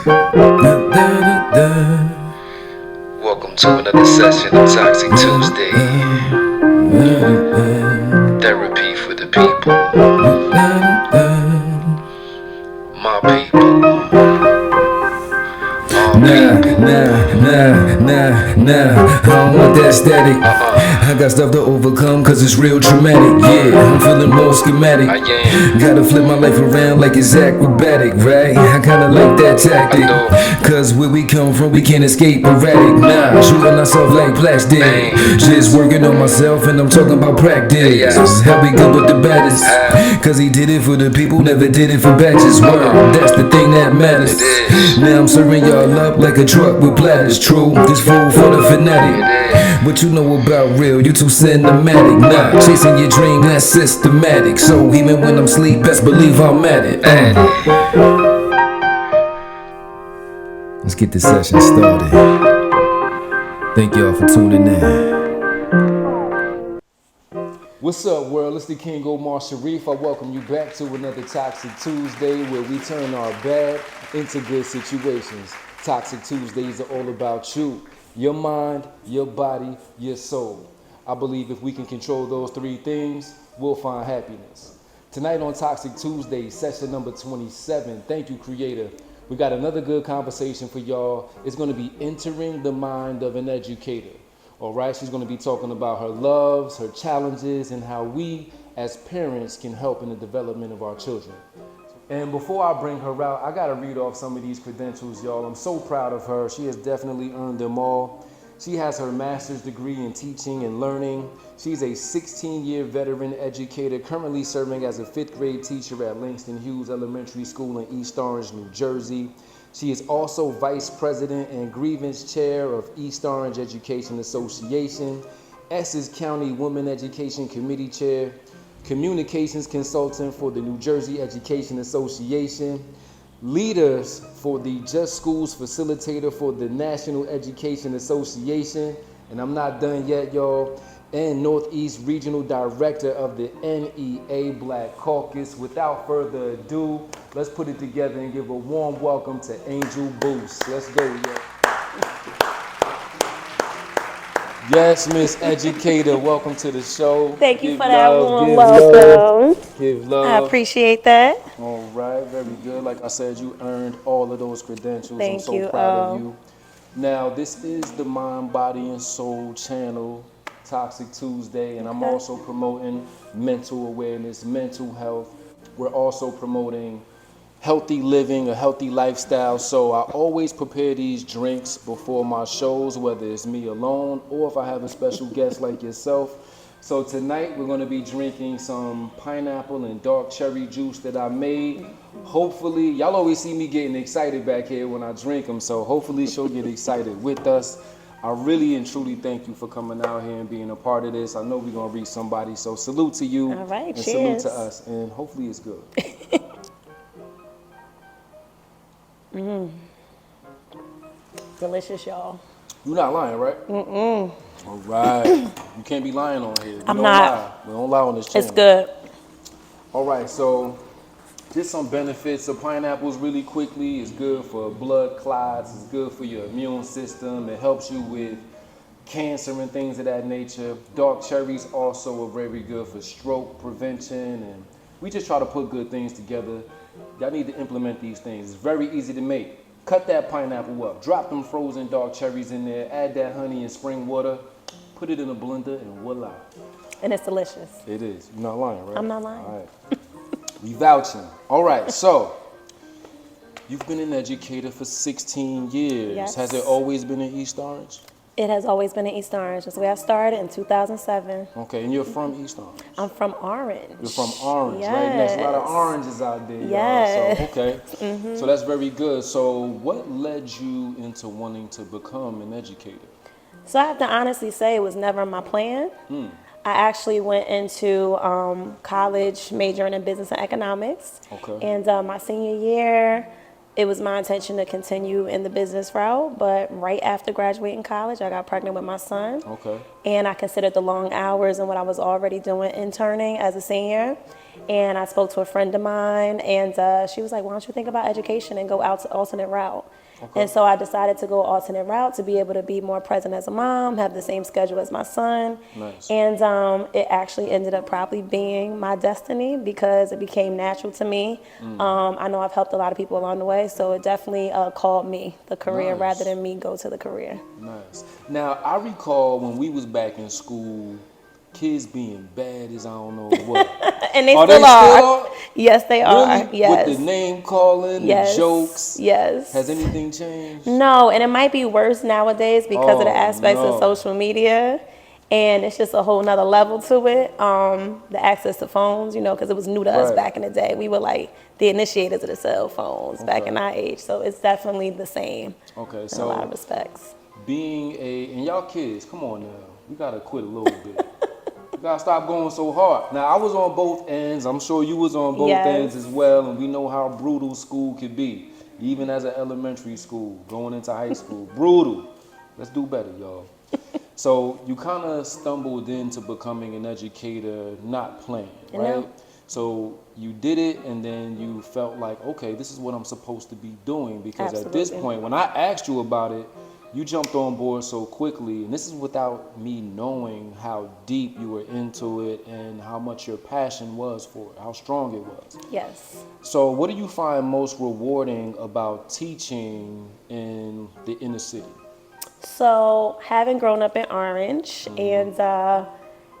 Welcome to another session of Toxic Tuesday. Therapy for the people. My people. I don't want that static. I got stuff to overcome cause it's real traumatic. Yeah, I'm feeling more schematic. Gotta flip my life around like it's acrobatic, right? I kinda like that tactic. Cause where we come from, we can't escape erratic. Nah, shooting ourselves like plastic. Just working on myself and I'm talking about practice. How we good with the baddest? Cause he did it for the people, never did it for batches. Word, that's the thing that matters. Now I'm serving y'all up like a truck with platters. True, this food for the fanatic. What you know about real, you too cinematic. Nah, chasing your dream, that's systematic. So even when I'm asleep, best believe I'm at it. Let's get this session started. Thank y'all for tuning in. What's up, world? It's the King Omar Sharif. I welcome you back to another Toxic Tuesday where we turn our bad into good situations. Toxic Tuesdays are all about you, your mind, your body, your soul. I believe if we can control those three things, we'll find happiness. Tonight on Toxic Tuesday, session number 27. Thank you, Creator. We got another good conversation for y'all. It's going to be entering the mind of an educator. All right, she's going to be talking about her loves, her challenges, and how we as parents can help in the development of our children. And before I bring her out, I got to read off some of these credentials, y'all. I'm so proud of her. She has definitely earned them all. She has her master's degree in teaching and learning. She's a 16-year veteran educator, currently serving as a 5th grade teacher at Langston Hughes Elementary School in East Orange, New Jersey. She is also vice president and grievance chair of East Orange Education Association, Essex County Women Education Committee chair, communications consultant for the New Jersey Education Association, leaders for the Just Schools facilitator for the National Education Association, and I'm not done yet, y'all, and Northeast Regional Director of the NEA Black Caucus. Without further ado, let's put it together and give a warm welcome to Angel Boost. Let's go, yo. Yes, Miss Educator, welcome to the show. Thank you for that warm welcome. Give love. I appreciate that. All right, very good. Like I said, you earned all of those credentials. Thank I'm so you. proud of you. Now, this is the Mind, Body, and Soul channel, Toxic Tuesday, and I'm also promoting mental awareness, mental health. We're also promoting healthy living, a healthy lifestyle. So I always prepare these drinks before my shows, whether it's me alone or if I have a special guest like yourself. So tonight we're going to be drinking some pineapple and dark cherry juice that I made. Hopefully, y'all always see me getting excited back here when I drink them, so hopefully she'll get excited with us. I really and truly thank you for coming out here and being a part of this. I know we're going to reach somebody, so salute to you. All right, and cheers. Salute to us, and hopefully it's good. Delicious, y'all. You're not lying, right? Mm-mm. All right. You can't be lying on here. I'm not. Lie. We don't lie on this channel. It's good. All right, so just some benefits of pineapples really quickly. It's good for blood clots. It's good for your immune system. It helps you with cancer and things of that nature. Dark cherries also are very good for stroke prevention. And we just try to put good things together. Y'all need to implement these things. It's very easy to make. Cut that pineapple up. Drop them frozen dark cherries in there. Add that honey and spring water. Put it in a blender and voila. And it's delicious. It is. You're not lying, right? I'm not lying. All right. We vouching. All right, so you've been an educator for 16 years. Yes. Has it always been in East Orange? It has always been in East Orange. That's where I started in 2007. Okay, and you're from East Orange? I'm from Orange. You're from Orange, yes. right? There's a lot of oranges out there, yes. y'all. So, okay. So that's very good. So what led you into wanting to become an educator? So I have to honestly say it was never my plan. I actually went into college majoring in business and economics. Okay. And my senior year, it was my intention to continue in the business route, but right after graduating college, I got pregnant with my son. Okay. And I considered the long hours and what I was already doing interning as a senior. And I spoke to a friend of mine, and she was like, why don't you think about education and go out to alternate route? Okay. And so I decided to go alternate route to be able to be more present as a mom, have the same schedule as my son. Nice. And it actually ended up probably being my destiny because it became natural to me. I know I've helped a lot of people along the way, so it definitely called me the career Nice. rather than me go to the career. Nice. Now, I recall when we was back in school, kids being bad as I don't know what. And they Are still they are. still are? Yes, they are. Really? Yes. With the name calling, Yes. the jokes. Yes. Has anything changed? No, and it might be worse nowadays because of the Oh, aspects of no. social media. And it's just a whole nother level to it. The access to phones, because it was new to us Right. back in the day. We were like the initiators of the cell phones back Okay. in our age. So it's definitely the same Okay, in a lot of so respects. and y'all kids, come on now. We gotta quit a little bit. You gotta stop going so hard. Now, I was on both ends. I'm sure you was on both Yes. ends as well, and we know how brutal school could be. Even as an elementary school, going into high school, brutal. Let's do better, y'all. So you kind of stumbled into becoming an educator, not playing, You right? know. So you did it, and then you felt like, okay, this is what I'm supposed to be doing. Because at this Absolutely. point, when I asked you about it, you jumped on board so quickly, and this is without me knowing how deep you were into it and how much your passion was for it, how strong it was. Yes. So what do you find most rewarding about teaching in the inner city? So, having grown up in Orange and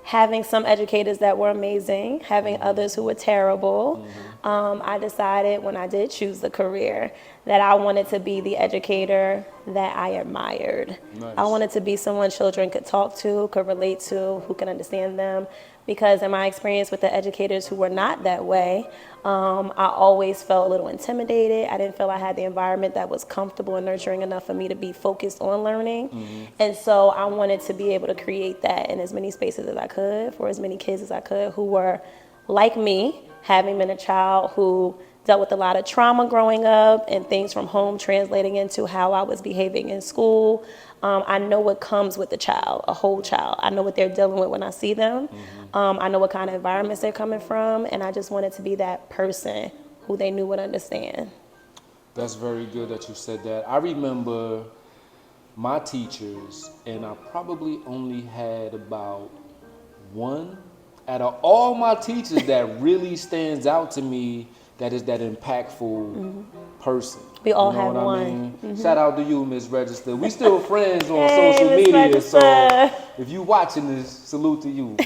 having some educators that were amazing, having others who were terrible, I decided when I did choose the career that I wanted to be the educator that I admired. Nice. I wanted to be someone children could talk to, could relate to, who could understand them. Because in my experience with the educators who were not that way, I always felt a little intimidated. I didn't feel I had the environment that was comfortable and nurturing enough for me to be focused on learning. And so I wanted to be able to create that in as many spaces as I could for as many kids as I could who were like me, having been a child who dealt with a lot of trauma growing up and things from home translating into how I was behaving in school. I know what comes with a child, a whole child. I know what they're dealing with when I see them. I know what kind of environments they're coming from, and I just wanted to be that person who they knew would understand. That's very good that you said that. I remember my teachers, and I probably only had about one out of all my teachers that really stands out to me that is that impactful person. We all You know have what one. I mean? Shout out to you, Miss Register. We still friends on Hey, social Miss media, so Register. if you watching this, salute to you.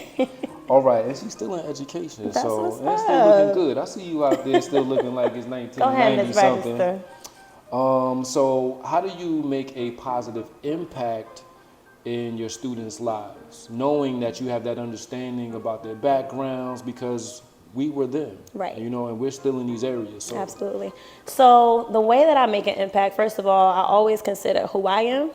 All right, and she's still in education, That's so what's and it's still looking up. good. I see you out there still looking like it's Go 1990 ahead, Miss something. Register. So how do you make a positive impact in your students' lives, knowing that you have that understanding about their backgrounds because we were them, Right. and we're still in these areas. So Absolutely. So the way that I make an impact, first of all, I always consider who I am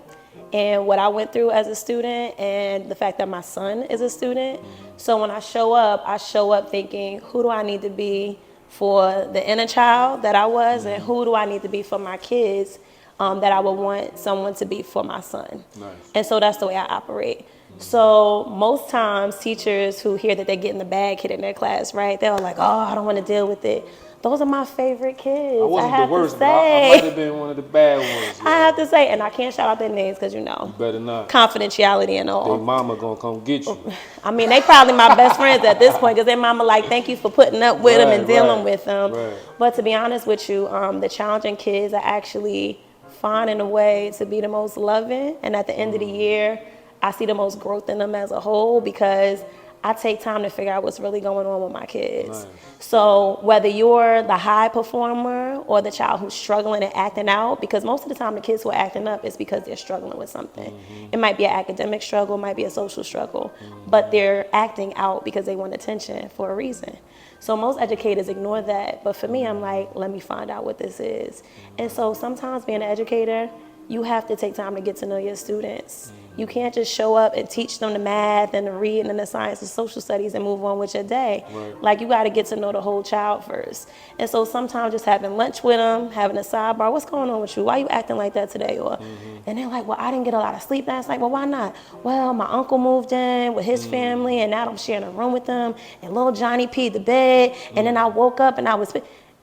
and what I went through as a student and the fact that my son is a student. So when I show up thinking, who do I need to be for the inner child that I was and who do I need to be for my kids that I would want someone to be for my son. Nice. And so that's the way I operate. So most times teachers who hear that they get in the bag hit in their class, right? They're like, oh, I don't want to deal with it. Those are my favorite kids. I wasn't have the worst, to but I say. might have been one of the bad ones. I have to say, and I can't shout out their names because Better not. confidentiality and Their all. mama gonna come get you. I mean, they probably my best friends at this point because their mama like, thank you for putting up with them and dealing with them. Right. But to be honest with you, the challenging kids are actually finding a way to be the most loving. And at the end of the year, I see the most growth in them as a whole because I take time to figure out what's really going on with my kids. Nice. So whether you're the high performer or the child who's struggling and acting out, because most of the time the kids who are acting up is because they're struggling with something. It might be an academic struggle, it might be a social struggle, but they're acting out because they want attention for a reason. So most educators ignore that, but for me, I'm like, let me find out what this is. And so sometimes being an educator, you have to take time to get to know your students. You can't just show up and teach them the math and the reading and the science and social studies and move on with your day. Right. Like, you got to get to know the whole child first. And so sometimes just having lunch with them, having a sidebar, what's going on with you? Why are you acting like that today? Or, and they're like, well, I didn't get a lot of sleep last night. Well, why not? Well, my uncle moved in with his family, and now I'm sharing a room with them, and little Johnny peed the bed, and then I woke up and I was...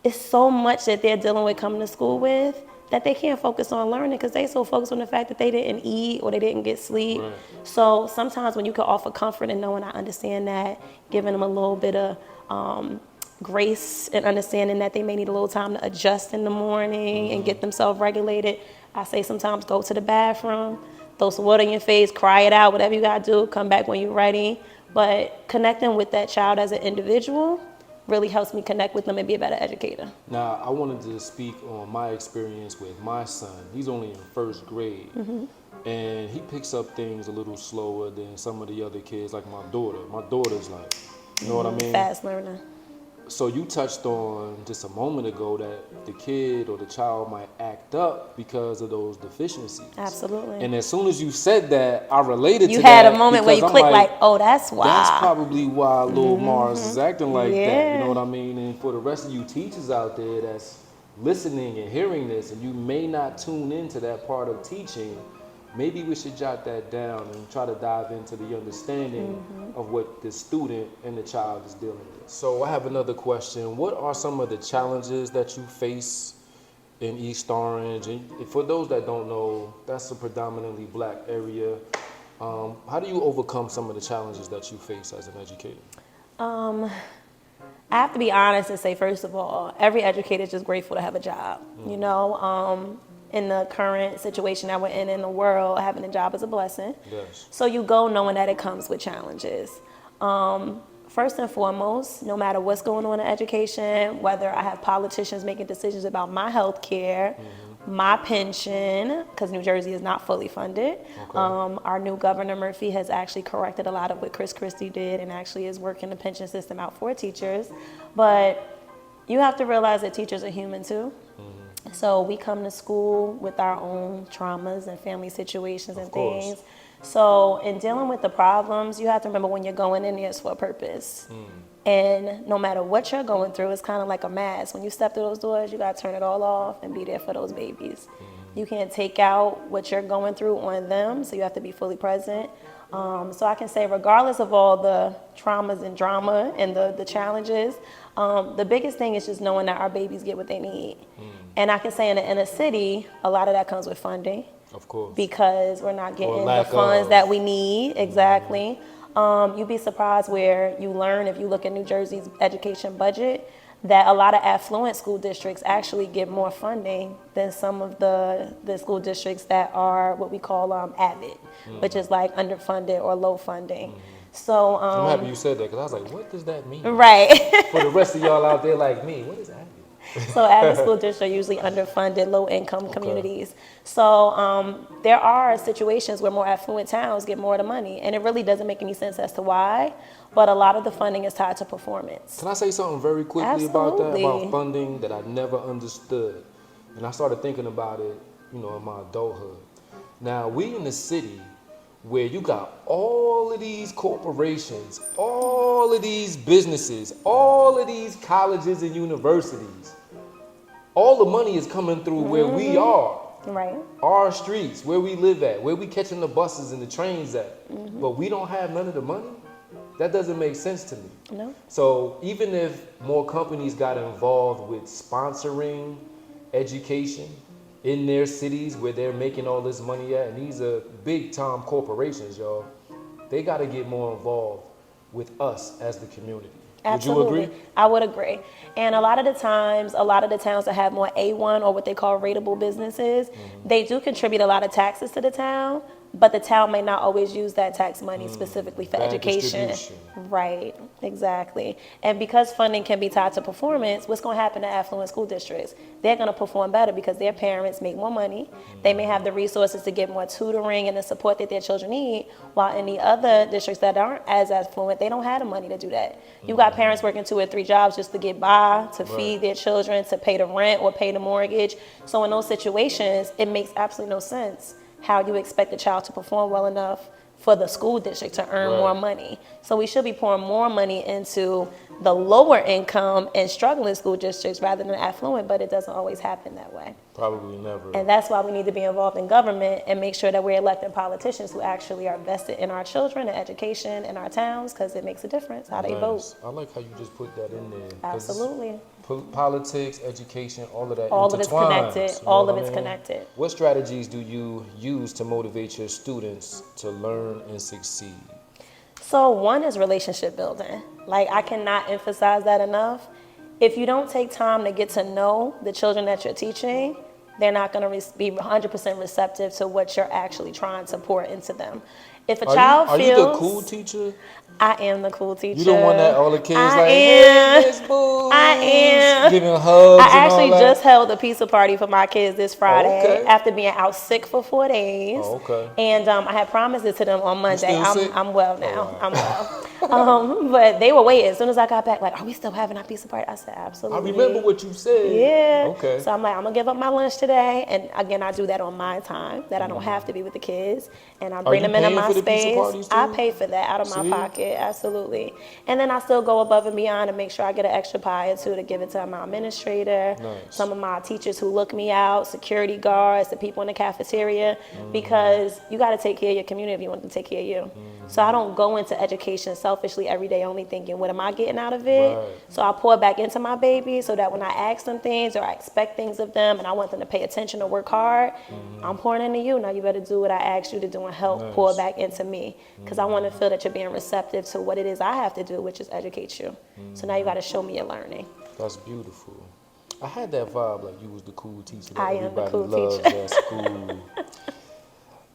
It's so much that they're dealing with coming to school with that they can't focus on learning because they so focused on the fact that they didn't eat or they didn't get sleep. Right. So sometimes when you can offer comfort and knowing I understand that, giving them a little bit of grace and understanding that they may need a little time to adjust in the morning and get themselves regulated. I say sometimes go to the bathroom, throw some water in your face, cry it out, whatever you gotta do, come back when you're ready. But connecting with that child as an individual really helps me connect with them and be a better educator. Now, I wanted to speak on my experience with my son. He's only in first grade, and he picks up things a little slower than some of the other kids, like my daughter. My daughter's like, you know what I mean? Fast learner. So you touched on just a moment ago that the kid or the child might act up because of those deficiencies. Absolutely. And as soon as you said that, I related You to that. had a moment where you because I'm clicked like, oh, that's why. That's probably why little Mars is acting like that. Yeah. You know what I mean? And for the rest of you teachers out there that's listening and hearing this, and you may not tune into that part of teaching, maybe we should jot that down and try to dive into the understanding of what the student and the child is dealing with. So I have another question. What are some of the challenges that you face in East Orange? And for those that don't know, that's a predominantly black area. How do you overcome some of the challenges that you face as an educator? I have to be honest and say, first of all, every educator is just grateful to have a job. You know, in the current situation that we're in the world, having a job is a blessing. Yes. So you go knowing that it comes with challenges. First and foremost, no matter what's going on in education, whether I have politicians making decisions about my health care, my pension, because New Jersey is not fully funded. Okay. Our new governor, Murphy, has actually corrected a lot of what Chris Christie did and actually is working the pension system out for teachers. But you have to realize that teachers are human too. So we come to school with our own traumas and family situations and things. So in dealing with the problems, you have to remember when you're going in there, it's for a purpose. And no matter what you're going through, it's kind of like a mask. When you step through those doors, you got to turn it all off and be there for those babies. You can't take out what you're going through on them, so you have to be fully present. So I can say, regardless of all the traumas and drama and the challenges, the biggest thing is just knowing that our babies get what they need. And I can say in the inner city, a lot of that comes with funding. Of course. Because we're not getting the funds that we need. Exactly. You'd be surprised where you learn, if you look at New Jersey's education budget, that a lot of affluent school districts actually get more funding than some of the school districts that are what we call avid, which is like underfunded or low funding. So I'm happy you said that, because I was like, what does that mean? Right. For the rest of y'all out there like me, what is that? So avid school districts are usually underfunded, low-income communities. So there are situations where more affluent towns get more of the money, and it really doesn't make any sense as to why, but a lot of the funding is tied to performance. Can I say something very quickly about that, Absolutely. about funding that I never understood? And I started thinking about it, you know, in my adulthood. Now, we in the city where you got all of these corporations, all of these businesses, all of these colleges and universities. All the money is coming through where we are. Right. Our streets, where we live at, where we catching the buses and the trains at. But we don't have none of the money? That doesn't make sense to me. No. So even if more companies got involved with sponsoring education in their cities where they're making all this money at, and these are big time corporations, y'all, they got to get more involved with us as the community. Absolutely. Would you agree? I would agree. And a lot of the times, a lot of the towns that have more A1 or what they call rateable businesses, they do contribute a lot of taxes to the town, but the town may not always use that tax money specifically for Bad education. distribution. Right, exactly. And because funding can be tied to performance, what's going to happen to affluent school districts? They're going to perform better because their parents make more money. They may have the resources to get more tutoring and the support that their children need, while in the other districts that aren't as affluent, they don't have the money to do that. You got parents working 2 or 3 jobs just to get by, to feed their children, to pay the rent or pay the mortgage. So in those situations, it makes absolutely no sense how you expect the child to perform well enough for the school district to earn more money. So we should be pouring more money into the lower income and struggling school districts rather than affluent, but it doesn't always happen that way. Probably never. And that's why we need to be involved in government and make sure that we're electing politicians who actually are vested in our children and education in our towns, because it makes a difference how they vote. I like how you just put that in there. Absolutely. Politics, education, all of that All of it's connected. You know All what of I it's mean? connected. What strategies do you use to motivate your students to learn and succeed? So one is relationship building. Like, I cannot emphasize that enough. If you don't take time to get to know the children that you're teaching, they're not going to be 100% receptive to what you're actually trying to pour into them. If a child feels... Are you the cool teacher? I am the cool teacher. You the one that all the kids am. Hey, Miss Boo. I am. Giving hugs I and actually all that? just held a pizza party for my kids this Friday after being out sick for 4 days. Oh, okay. And I had promised it to them on Monday. still sick? I'm well now. Oh, wow. I'm well. But they were waiting. As soon as I got back, like, are we still having our pizza party? I said, I absolutely. remember what you said. Yeah. Okay. So I'm like, I'm going to give up my lunch today. And again, I do that on my time, that I don't have to be with the kids. And I bring them into my space. I pay for that out of my pocket. Absolutely. And then I still go above and beyond and make sure I get an extra pie or two to give it to my administrator, some of my teachers who look me out, security guards, the people in the cafeteria, because you got to take care of your community if you want to take care of you. So I don't go into education selfishly every day only thinking, what am I getting out of it? So I pour back into my baby so that when I ask them things or I expect things of them and I want them to pay attention or work hard, I'm pouring into you. Now you better do what I asked you to do and help pour back into me, because I want to feel that you're being receptive to what it is I have to do, which is educate you. So now you got to show me your learning. That's beautiful. I had that vibe like you was the cool teacher that I am the everybody cool loves teacher. at school.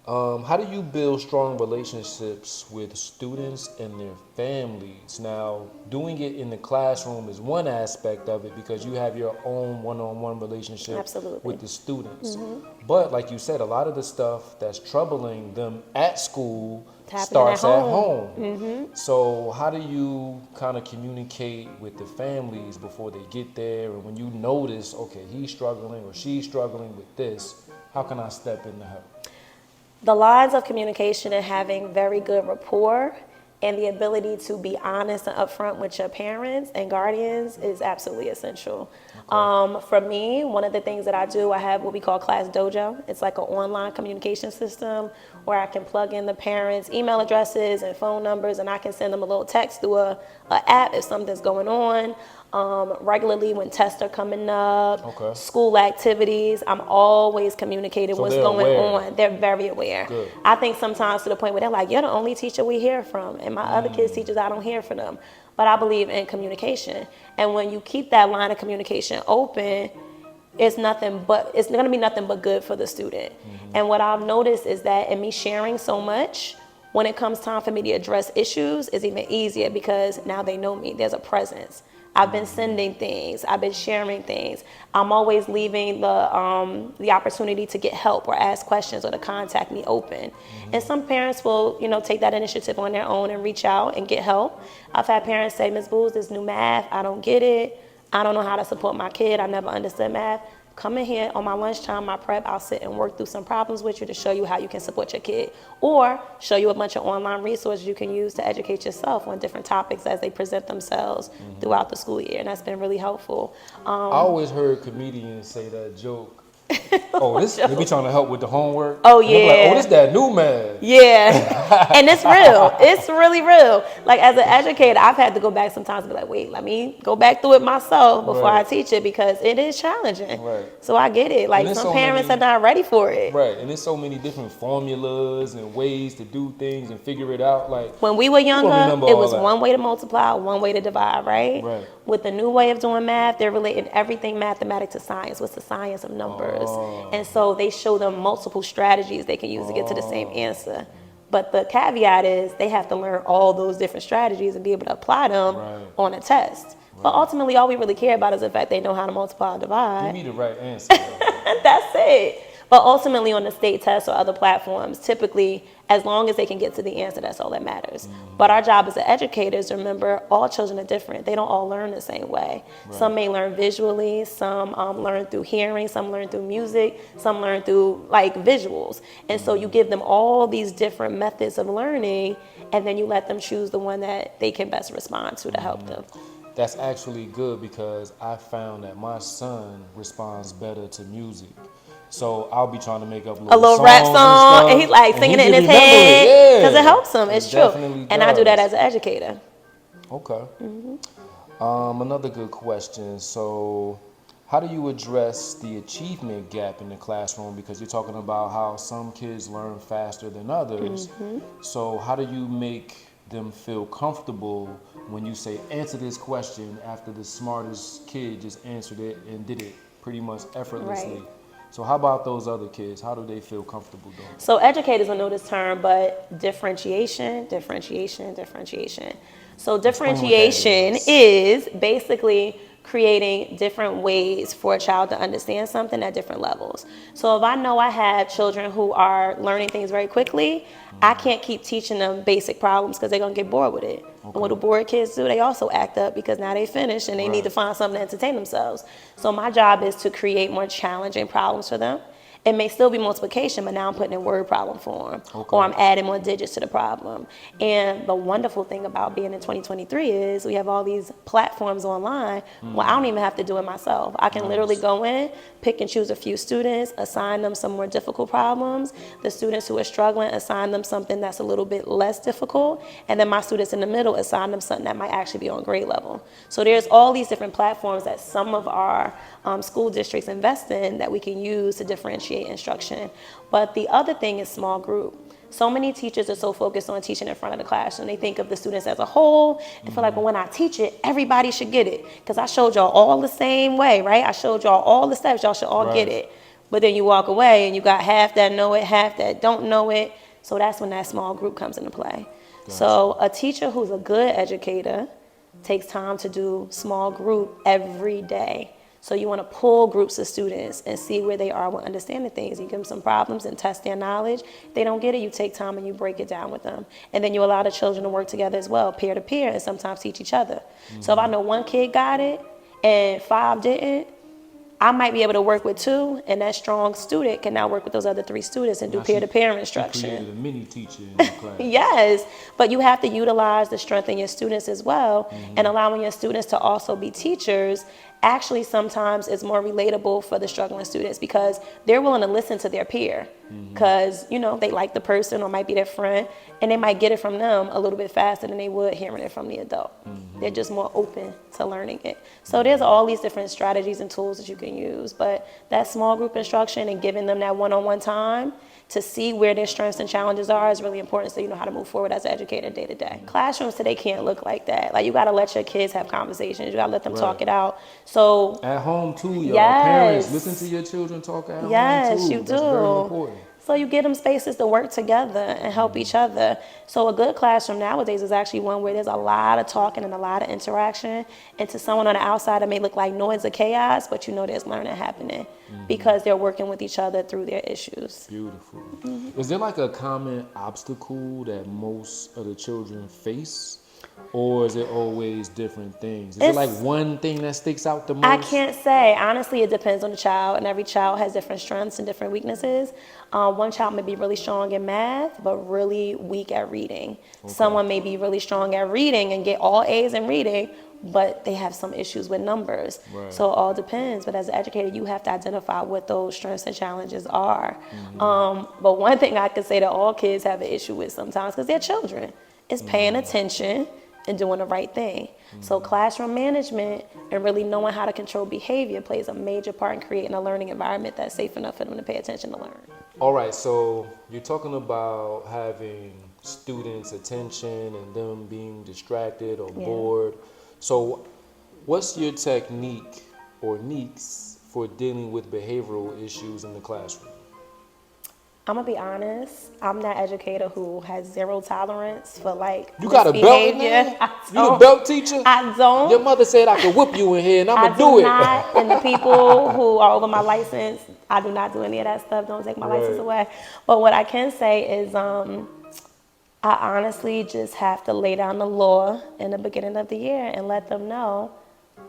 How do you build strong relationships with students and their families? Now, doing it in the classroom is one aspect of it because you have your own one-on-one relationship with the students. But like you said, a lot of the stuff that's troubling them at school starts at home. So how do you kind of communicate with the families before they get there? And when you notice, okay, he's struggling or she's struggling with this, how can I step in to help? The lines of communication and having very good rapport and the ability to be honest and upfront with your parents and guardians is absolutely essential. For me, one of the things that I do, I have what we call Class Dojo. It's like an online communication system where I can plug in the parents' email addresses and phone numbers, and I can send them a little text through a app if something's going on. Regularly when tests are coming up, school activities, I'm always communicating what's going on. They're very aware. I think sometimes to the point where they're like, you're the only teacher we hear from, and my other kids' teachers, I don't hear from them. But I believe in communication. And when you keep that line of communication open, it's going to be nothing but good for the student. And what I've noticed is that in me sharing so much, when it comes time for me to address issues, it's even easier because now they know me. There's a presence. I've been sending things. I've been sharing things. I'm always leaving the opportunity to get help or ask questions or to contact me open. And some parents will, take that initiative on their own and reach out and get help. I've had parents say, Ms. Booz, this new math, I don't get it. I don't know how to support my kid. I never understood math. Come in here on my lunchtime, my prep, I'll sit and work through some problems with you to show you how you can support your kid, or show you a bunch of online resources you can use to educate yourself on different topics as they present themselves throughout the school year, and that's been really helpful. I always heard comedians say that joke. They be trying to help with the homework. Oh, yeah. Like, this that new math. Yeah. And it's real. It's really real. Like, as an educator, I've had to go back sometimes and be like, wait, let me go back through it myself before I teach it, because it is challenging. So I get it. Like, some parents are not ready for it. Right. And there's so many different formulas and ways to do things and figure it out. Like, when we were younger, it was one way to multiply, one way to divide, right? With the new way of doing math, they're relating everything mathematics to science. What's the science of numbers? And so they show them multiple strategies they can use to get to the same answer. But the caveat is they have to learn all those different strategies and be able to apply them on a test. But ultimately, all we really care about is the fact they know how to multiply and divide. Give me the right answer. That's it. But ultimately on the state tests or other platforms, typically, as long as they can get to the answer, that's all that matters. But our job as educators, remember, all children are different. They don't all learn the same way. Right. Some may learn visually, some learn through hearing, some learn through music, some learn through like visuals. And so you give them all these different methods of learning, and then you let them choose the one that they can best respond to help them. That's actually good because I found that my son responds better to music. So I'll be trying to make up A little rap song, and he's like singing it in his head because it helps him. It's true. And I do that as an educator. Okay. Another good question. So how do you address the achievement gap in the classroom? Because you're talking about how some kids learn faster than others. So how do you make them feel comfortable when you say, answer this question after the smartest kid just answered it and did it pretty much effortlessly? Right. So how about those other kids? How do they feel comfortable doing it? So educators will know this term, but differentiation. So differentiation is basically creating different ways for a child to understand something at different levels. So if I know I have children who are learning things very quickly, I can't keep teaching them basic problems because they're going to get bored with it. And what do bored kids do? They also act up because now they finished and they need to find something to entertain themselves. So my job is to create more challenging problems for them. It may still be multiplication, but now I'm putting in word problem form, or I'm adding more digits to the problem. And the wonderful thing about being in 2023 is we have all these platforms online. Well, I don't even have to do it myself. I can literally go in, pick and choose a few students, assign them some more difficult problems. The students who are struggling, assign them something that's a little bit less difficult. And then my students in the middle, assign them something that might actually be on grade level. So there's all these different platforms that some of our school districts invest in that we can use to differentiate instruction. But the other thing is small group. So many teachers are so focused on teaching in front of the classroom. They think of the students as a whole and feel like, well, when I teach it, everybody should get it. Because I showed y'all all the same way, right? I showed y'all all the steps. Y'all should all get it. But then you walk away and you got half that know it, half that don't know it. So that's when that small group comes into play. Gotcha. So a teacher who's a good educator takes time to do small group every day. So you want to pull groups of students and see where they are with understanding things. You give them some problems and test their knowledge. If they don't get it, you take time and you break it down with them. And then you allow the children to work together as well, peer to peer, and sometimes teach each other. So if I know one kid got it and 5 didn't, I might be able to work with 2, and that strong student can now work with those other 3 students and do peer-to-peer instruction. You created a mini teacher in the class. Yes, but you have to utilize the strength in your students as well, and allowing your students to also be teachers actually sometimes is more relatable for the struggling students because they're willing to listen to their peer because, you know, they like the person or might be their friend, and they might get it from them a little bit faster than they would hearing it from the adult. They're just more open to learning it. So there's all these different strategies and tools that you can use, but that small group instruction and giving them that one-on-one time to see where their strengths and challenges are is really important so you know how to move forward as an educator day to day. Classrooms today can't look like that. Like, you got to let your kids have conversations. You got to let them talk it out. So at home too, y'all. Parents, listen to your children talk at home too. Yes, you do. That's very important. So you get them spaces to work together and help each other. So a good classroom nowadays is actually one where there's a lot of talking and a lot of interaction. And to someone on the outside, it may look like noise or chaos, but you know there's learning happening because they're working with each other through their issues. Beautiful. Is there like a common obstacle that most of the children face? Or is it always different things? Is it like one thing that sticks out the most? I can't say. Honestly, it depends on the child, and every child has different strengths and different weaknesses. One child may be really strong in math, but really weak at reading. Someone may be really strong at reading and get all A's in reading, but they have some issues with numbers. So it all depends. But as an educator, you have to identify what those strengths and challenges are. But one thing I could say that all kids have an issue with sometimes, because they're children, is paying attention and doing the right thing. So classroom management and really knowing how to control behavior plays a major part in creating a learning environment that's safe enough for them to pay attention to learn. All right, so you're talking about having students' attention and them being distracted or bored. So what's your technique or needs for dealing with behavioral issues in the classroom? I'm gonna be honest. I'm that educator who has zero tolerance for like You got a belt in misbehavior. there? You a belt teacher? I don't. Your mother said I could whoop you in here, and I'm I gonna do do it. not. And the people who are over my license, I do not do any of that stuff. Don't take my license Right. away. But what I can say is, I honestly just have to lay down the law in the beginning of the year and let them know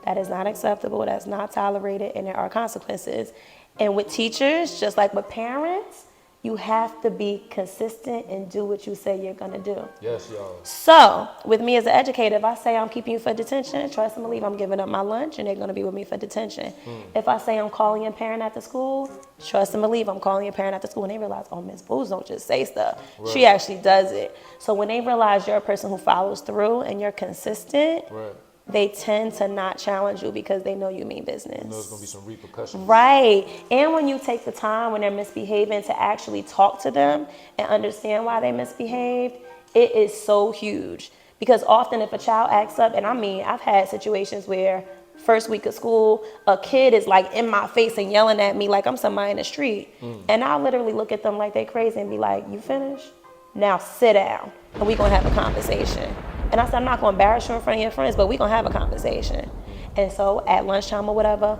that is not acceptable, that's not tolerated, and there are consequences. And with teachers, just like with parents, you have to be consistent and do what you say you're gonna do. Yes, y'all. So, with me as an educator, if I say I'm keeping you for detention, trust and believe I'm giving up my lunch and they're gonna be with me for detention. If I say I'm calling your parent at the school, trust and believe I'm calling your parent at the school, and they realize, oh, Miss Booz don't just say stuff. Right. She actually does it. So when they realize you're a person who follows through and you're consistent, Right. they tend to not challenge you because they know you mean business. You know there's gonna be some repercussions. Right. And when you take the time when they're misbehaving to actually talk to them and understand why they misbehaved, it is so huge. Because often if a child acts up, and I mean, I've had situations where first week of school, a kid is like in my face and yelling at me like I'm somebody in the street. And I literally look at them like they crazy and be like, you finished? Now sit down and we gonna have a conversation. And I said, I'm not gonna embarrass you in front of your friends, but we gonna have a conversation. And so at lunchtime or whatever,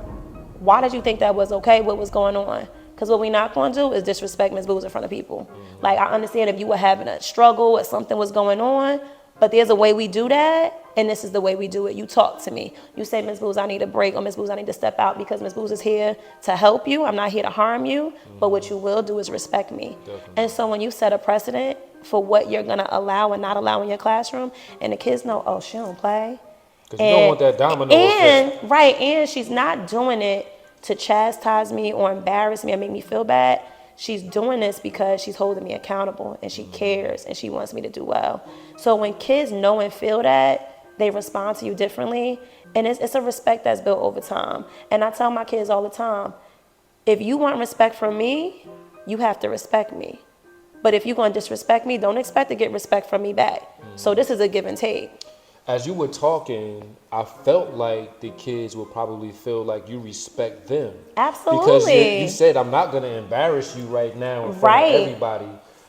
why did you think that was okay? What was going on? Because what we not gonna do is disrespect Ms. Booz in front of people. Like, I understand if you were having a struggle or something was going on, but there's a way we do that, and this is the way we do it. You talk to me. You say, Ms. Booz, I need a break, or Ms. Booz, I need to step out because Ms. Booz is here to help you. I'm not here to harm you, but what you will do is respect me. Definitely. And so when you set a precedent for what you're gonna allow and not allow in your classroom, and the kids know, oh, she don't play. Because you don't want that domino effect. Right, and she's not doing it to chastise me or embarrass me or make me feel bad. She's doing this because she's holding me accountable and she cares and she wants me to do well. So when kids know and feel that, they respond to you differently. And it's a respect that's built over time. And I tell my kids all the time, if you want respect from me, you have to respect me. But if you're going to disrespect me, don't expect to get respect from me back. So this is a give and take. As you were talking, I felt like the kids would probably feel like you respect them. Absolutely. Because you said, I'm not going to embarrass you right now in front of everybody,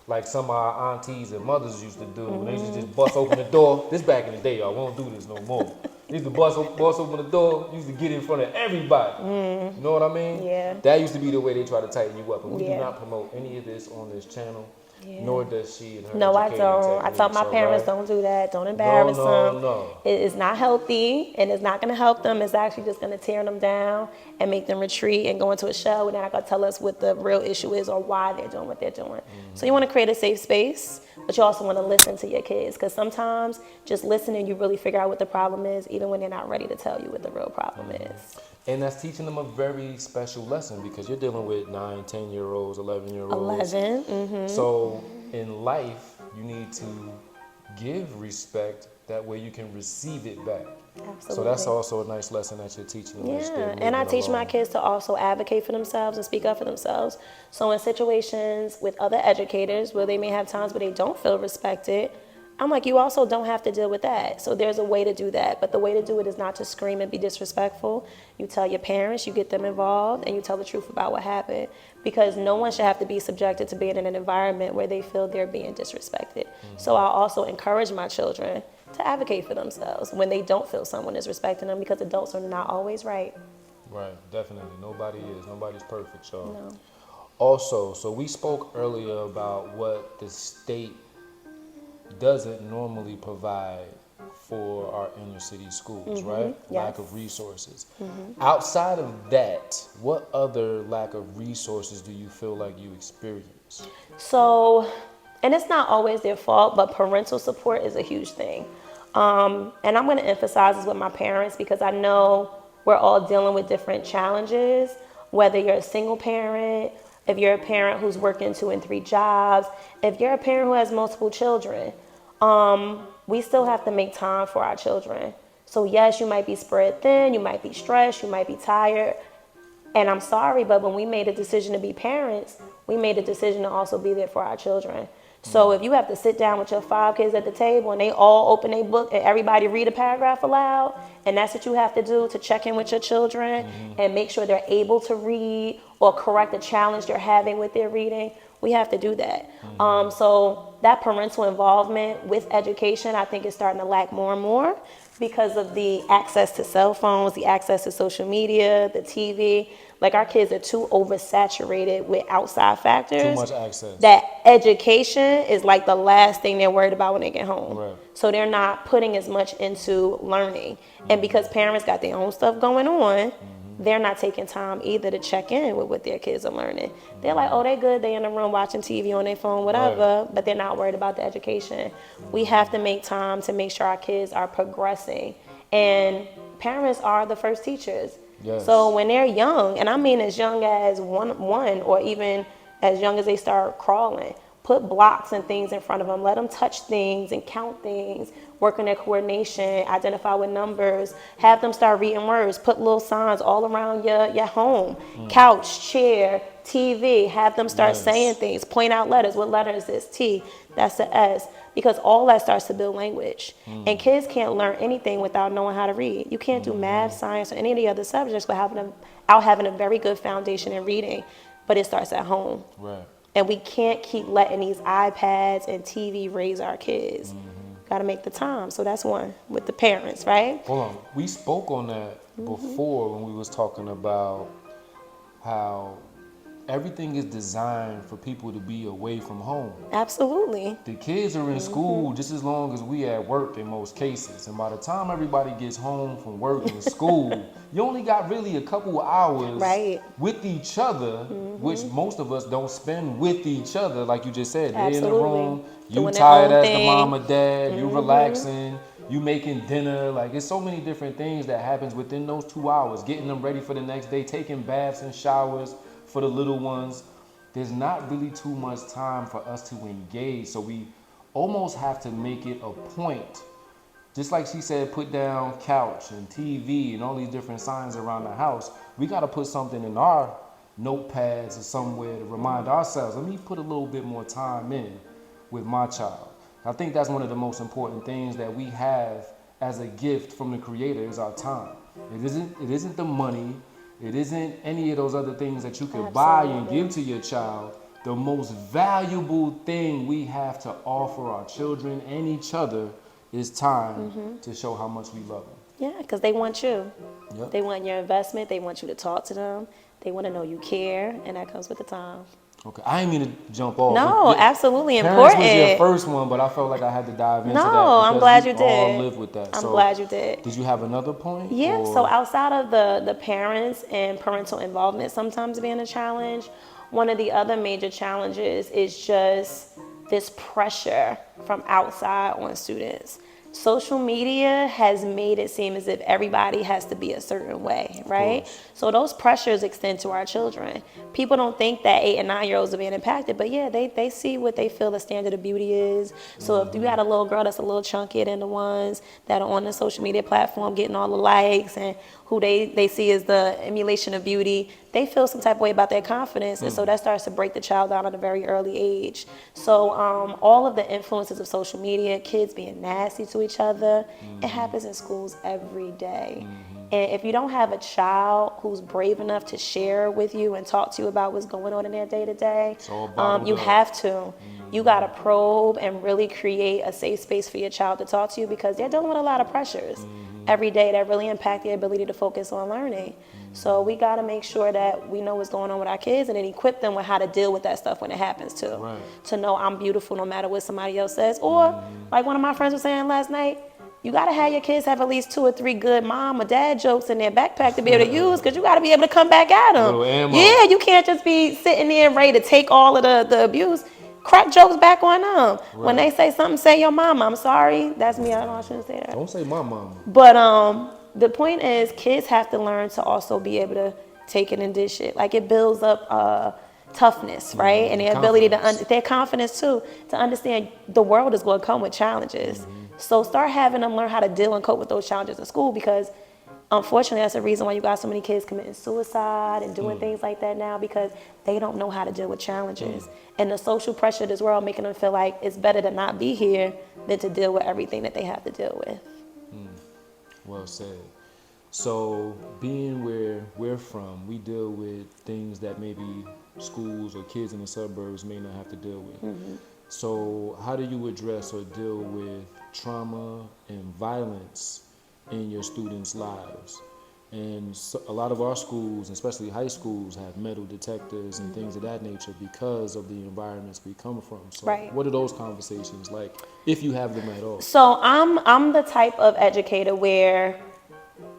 like some of our aunties and mothers used to do. When they used to just bust open the door. This back in the day, y'all won't do this no more. They used to bust open the door, used to get in front of everybody. You know what I mean? Yeah. That used to be the way they try to tighten you up. And we do Yeah. not promote any of this on this channel. Yeah. Nor does she and her No, I educating don't. I techniques, tell my parents, right? don't do that. Don't embarrass them. No. It is not healthy, and it's not going to help them. It's actually just going to tear them down and make them retreat and go into a shell, and they're not going to tell us what the real issue is or why they're doing what they're doing. So you want to create a safe space, but you also want to listen to your kids, because sometimes just listening, you really figure out what the problem is, even when they're not ready to tell you what the real problem is. And that's teaching them a very special lesson, because you're dealing with 9, 10-year-olds, 11-year-olds. 11. So in life, you need to give respect. That way you can receive it back. Absolutely. So that's also a nice lesson that you're teaching them. as they're Yeah, and I moving teach my along. kids to also advocate for themselves and speak up for themselves. So in situations with other educators where they may have times where they don't feel respected, I'm like, you also don't have to deal with that. So there's a way to do that. But the way to do it is not to scream and be disrespectful. You tell your parents, you get them involved, and you tell the truth about what happened. Because no one should have to be subjected to being in an environment where they feel they're being disrespected. So I also encourage my children to advocate for themselves when they don't feel someone is respecting them, because adults are not always right. Right, definitely. Nobody is. Nobody's perfect, y'all. No. Also, so we spoke earlier about what the state doesn't normally provide for our inner city schools, right? Yes. Lack of resources. Outside of that, what other lack of resources do you feel like you experience? So, and it's not always their fault, but parental support is a huge thing. And I'm going to emphasize this with my parents, because I know we're all dealing with different challenges, whether you're a single parent, if you're a parent who's working 2 and 3 jobs, if you're a parent who has multiple children, we still have to make time for our children. So yes, you might be spread thin, you might be stressed, you might be tired. And I'm sorry, but when we made a decision to be parents, we made a decision to also be there for our children. So if you have to sit down with your 5 kids at the table and they all open a book and everybody read a paragraph aloud, and that's what you have to do to check in with your children and make sure they're able to read or correct a challenge they're having with their reading, we have to do that. So that parental involvement with education, I think, is starting to lack more and more because of the access to cell phones, the access to social media, the TV. Like, our kids are too oversaturated with outside factors. Too much access. That education is like the last thing they're worried about when they get home. Right. So they're not putting as much into learning. And because parents got their own stuff going on, they're not taking time either to check in with what their kids are learning. They're like, oh, they good. They in the room watching TV on their phone, whatever, but they're not worried about the education. We have to make time to make sure our kids are progressing. And parents are the first teachers. Yes. So when they're young, and I mean as young as one or even as young as they start crawling, put blocks and things in front of them. Let them touch things and count things, work on their coordination, identify with numbers, have them start reading words, put little signs all around your home, couch, chair, TV, have them start saying things, point out letters. What letter is this? T, that's the S. Because all that starts to build language. And kids can't learn anything without knowing how to read. You can't do math, science, or any of the other subjects without having a very good foundation in reading. But it starts at home. Right. And we can't keep letting these iPads and TV raise our kids. Got to make the time. So that's one with the parents, right? Hold on. We spoke on that before when we was talking about how everything is designed for people to be away from home. Absolutely. The kids are in school just as long as we at work in most cases. And by the time everybody gets home from work and school, you only got really a couple of hours with each other, which most of us don't spend with each other. Like you just said, they're in the room, you tired as the mom or dad, you relaxing, you making dinner. Like, it's so many different things that happens within those 2 hours, getting them ready for the next day, taking baths and showers for the little ones. There's not really too much time for us to engage. So we almost have to make it a point. Just like she said, put down couch and TV and all these different signs around the house. We got to put something in our notepads or somewhere to remind ourselves, let me put a little bit more time in with my child. I think that's one of the most important things that we have as a gift from the Creator is our time. It isn't the money. It isn't any of those other things that you can buy and give to your child. The most valuable thing we have to offer our children and each other is time to show how much we love them. Yeah, because they want you. Yep. They want your investment. They want you to talk to them. They want to know you care, and that comes with the time. Okay, I didn't mean to jump off. No, absolutely Parents important. was your first one, but I felt like I had to dive into that. No, I'm glad you did. All live with that. I'm glad you did. Did you have another point? Yeah, or? so outside of the parents and parental involvement sometimes being a challenge, one of the other major challenges is just this pressure from outside on students. Social media has made it seem as if everybody has to be a certain way, right? So those pressures extend to our children. People don't think that 8 and 9-year-olds are being impacted, but yeah, they see what they feel the standard of beauty is. So if you got a little girl that's a little chunkier than the ones that are on the social media platform getting all the likes and who they see as the emulation of beauty, they feel some type of way about their confidence, and so that starts to break the child down at a very early age. So all of the influences of social media, kids being nasty to each other, it happens in schools every day. And if you don't have a child who's brave enough to share with you and talk to you about what's going on in their day-to-day, you have to. You got to probe and really create a safe space for your child to talk to you, because they're dealing with a lot of pressures every day that really impact their ability to focus on learning. So we got to make sure that we know what's going on with our kids and then equip them with how to deal with that stuff when it happens too. Right. To know I'm beautiful no matter what somebody else says. Or like one of my friends was saying last night, you got to have your kids have at least 2 or 3 good mom or dad jokes in their backpack to be able to use, because you got to be able to come back at them. Yeah, you can't just be sitting there ready to take all of the abuse. Crack jokes back on them. Right. When they say something, say your mama. I'm sorry. That's me. I shouldn't say that. Don't say my mama. But the point is, kids have to learn to also be able to take it and dish it. Like, it builds up toughness, right? And their ability to, their confidence too, to understand the world is going to come with challenges. So start having them learn how to deal and cope with those challenges in school, because unfortunately, that's the reason why you got so many kids committing suicide and doing things like that now, because they don't know how to deal with challenges. And the social pressure of this world making them feel like it's better to not be here than to deal with everything that they have to deal with. Well said. So being where we're from, we deal with things that maybe schools or kids in the suburbs may not have to deal with. So how do you address or deal with trauma and violence in your students' lives? And so a lot of our schools, especially high schools, have metal detectors and things of that nature because of the environments we come from. So Right. what are those conversations like, if you have them at all? So I'm the type of educator where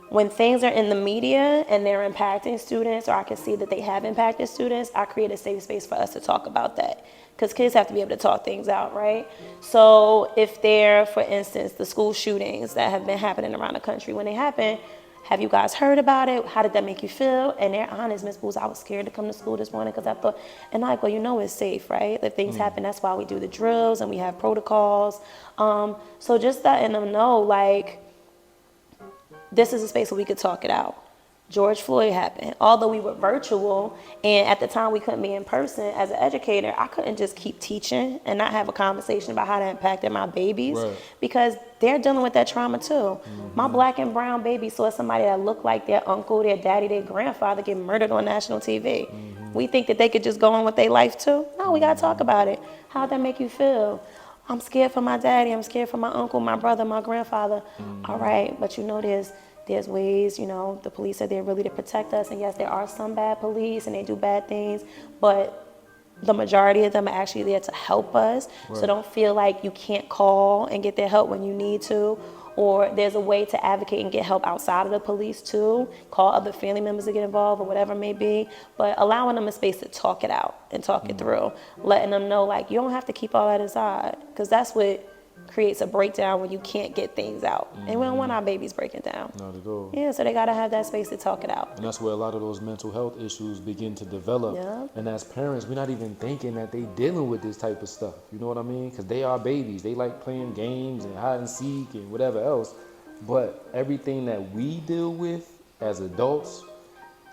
when things are in the media and they're impacting students, or I can see that they have impacted students, I create a safe space for us to talk about that. Because kids have to be able to talk things out, right? So if they're, for instance, the school shootings that have been happening around the country, when they happen, have you guys heard about it? How did that make you feel? And they're honest, Miss Booz, I was scared to come to school this morning because I thought, and I'm like, well, you know it's safe, right? If things happen, that's why we do the drills and we have protocols. So just letting them know, like, this is a space where we could talk it out. George Floyd happened. Although we were virtual, and at the time we couldn't be in person, as an educator, I couldn't just keep teaching and not have a conversation about how that impacted my babies, Right. because they're dealing with that trauma too. My black and brown baby saw somebody that looked like their uncle, their daddy, their grandfather get murdered on national TV. We think that they could just go on with their life too? No, we gotta talk about it. How'd that make you feel? I'm scared for my daddy, I'm scared for my uncle, my brother, my grandfather. All right, but you know there's ways, you know, the police are there really to protect us, and yes, there are some bad police and they do bad things, but the majority of them are actually there to help us. Right. So don't feel like you can't call and get their help when you need to, or there's a way to advocate and get help outside of the police too. Call other family members to get involved or whatever it may be, but allowing them a space to talk it out and talk it through, letting them know, like, you don't have to keep all that inside, because that's what creates a breakdown when you can't get things out. And we don't want our babies breaking down. Not at all. Yeah, so they got to have that space to talk it out. And that's where a lot of those mental health issues begin to develop. Yeah. And as parents, we're not even thinking that they dealing with this type of stuff. You know what I mean? Because they are babies. They like playing games and hide and seek and whatever else. But everything that we deal with as adults,